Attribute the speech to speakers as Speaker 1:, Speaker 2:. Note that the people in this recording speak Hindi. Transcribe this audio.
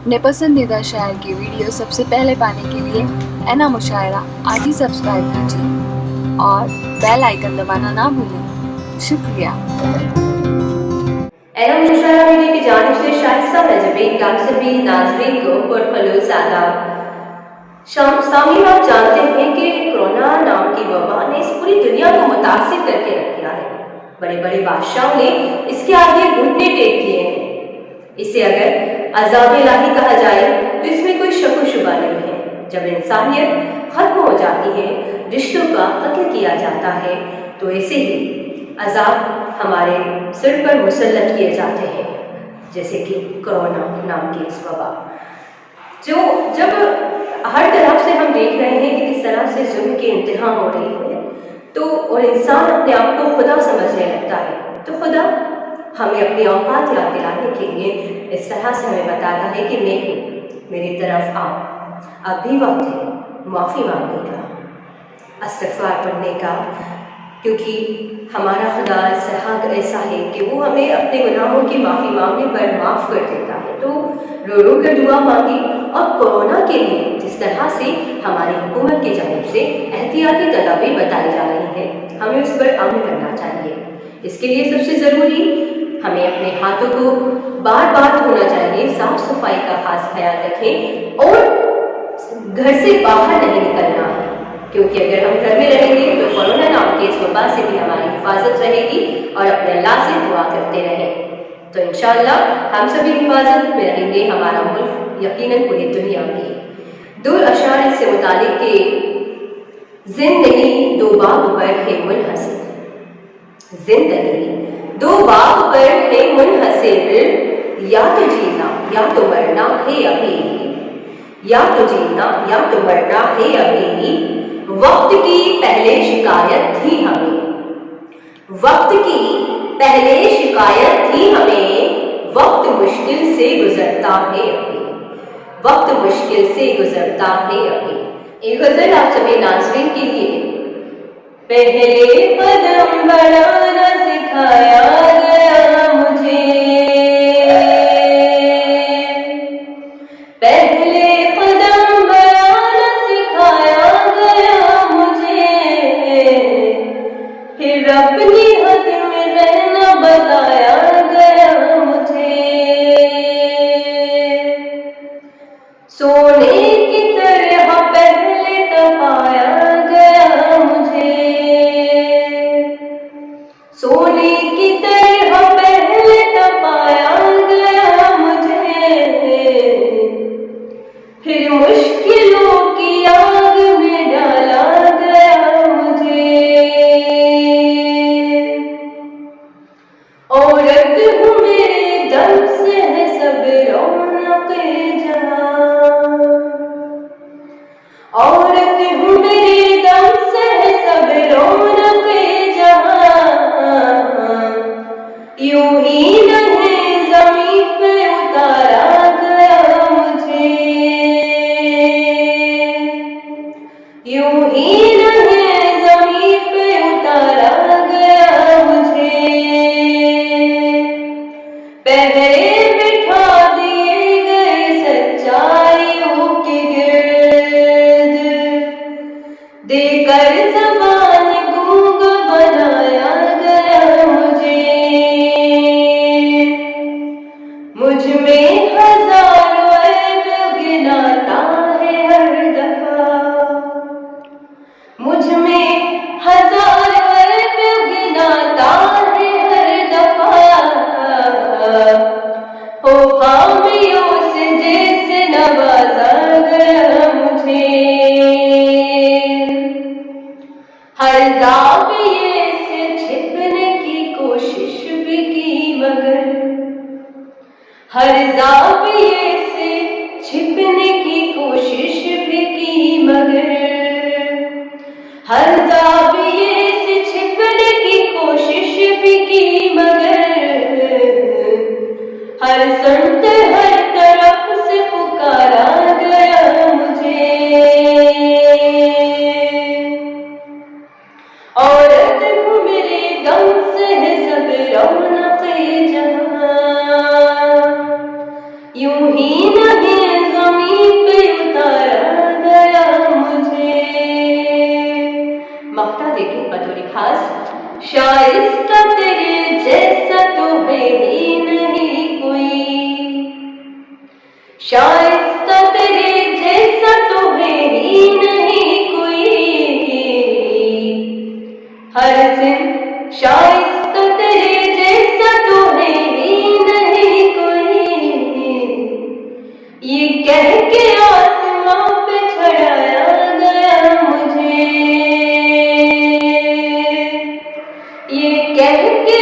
Speaker 1: अपने पसंदीदा शायर की वीडियो सबसे पहले पाने के लिए एना मुशायरा आज ही सब्सक्राइब कीजिए और बेल आइकन दबाना ना भूलें। शुक्रिया।
Speaker 2: एना मुशायरा मीडिया की जानिब से शाइस्ता नजबीन आप सभी नाज़रीन को पुरखलूस आदाब। सामीन, आप जानते हैं कि कोरोना नाम की वबा ने इस पूरी दुनिया को मुतासिर करके रख दिया है। बड़े बड़े बादशाहों ने इसके आगे घुटने टेक दिए हैं। इसे अगर अज़ाब इलाही कहा जाए तो इसमें कोई शक शुबा नहीं है। जब इंसानियत खत्म हो जाती है, रिश्तों का कत्ल किया जाता है, तो ऐसे ही अज़ाब हमारे सिर पर मुसल्लत किए जाते हैं, जैसे कि कोरोना नाम की इस वबा जो जब हर तरफ से हम देख रहे हैं कि किस तरह से जुल्म की इंतहा हो रही है, तो और इंसान अपने आप को खुदा समझने लगता है, तो खुदा हमें अपनी औकात याद दिलाने के लिए इस तरह से हमें बताता है कि मैं हूँ, मेरी तरफ आओ। अब भी वक्त है माफ़ी मांगने का, इस्तिग़फ़ार पढ़ने का, क्योंकि हमारा खुदा ऐसा है कि वो हमें अपने गुनाहों की माफ़ी मांगने पर माफ़ कर देता है। तो रो रो कर दुआ मांगी। और कोरोना के लिए जिस तरह से हमारी हुकूमत की जानिब से एहतियाती तदाबीर बताई जा रही है, हमें उस पर अमल करना चाहिए। इसके लिए सबसे ज़रूरी हमें अपने हाथों को बार बार धोना चाहिए, साफ सफाई का खास ख्याल रखें और घर से बाहर नहीं निकलना है, क्योंकि अगर हम घर में रहेंगे तो कोरोना नाम के इस वबा से भी हमारी हिफाजत रहेगी। और अपने अल्लाह से दुआ करते रहें तो इंशाअल्लाह हम सभी हिफाजत में रहेंगे, हमारा मुल्क यकीनन पूरी दुनिया में। दो अशार इससे मुतालिक के जिंदगी दो बाब पर है मुनहसिर, जिंदगी दो बाब पर है मुनहसिर, या तो जीना या तो मरना है अभी, या तो जीना या तो मरना है अभी। वक्त की पहले शिकायत थी हमें, वक्त की पहले शिकायत थी हमें, वक्त मुश्किल से गुजरता है अभी, वक्त मुश्किल से गुजरता है अभी। एक गजल आप सभी नाज़रीन के लिए। पहले कदम बढ़ाना सिखाया गया मुझे, पहले कदम बढ़ाना सिखाया गया मुझे, फिर अपनी हद में रहना बताया गया मुझे। सोने की तरह पहले तपाया गया मुझे, सोने की तरह पहले तपाया गया मुझे, फिर मुश्किलों की आग में डाला गया मुझे। औरत हूँ मेरे दम से है सब रौनक़े जहां, औरत हूँ मेरे दम से है सब रौनक़े जहां, यूं ही नहीं ज़मीन पे उतारा गया मुझे। नहीं ज़मीन पे उतारा गया मुझे। मक्ता देखिए बतौर खास, शाइस्ता तेरे जैसा तो है ही नहीं कोई, शाइस्ता तेरे जैसा तो है ही नहीं कोई, हर सिम शाइस्ता तेरे जैसा तो है ही नहीं कोई, ये कह के आसमां पे चढ़ाया गया मुझे, ये कह के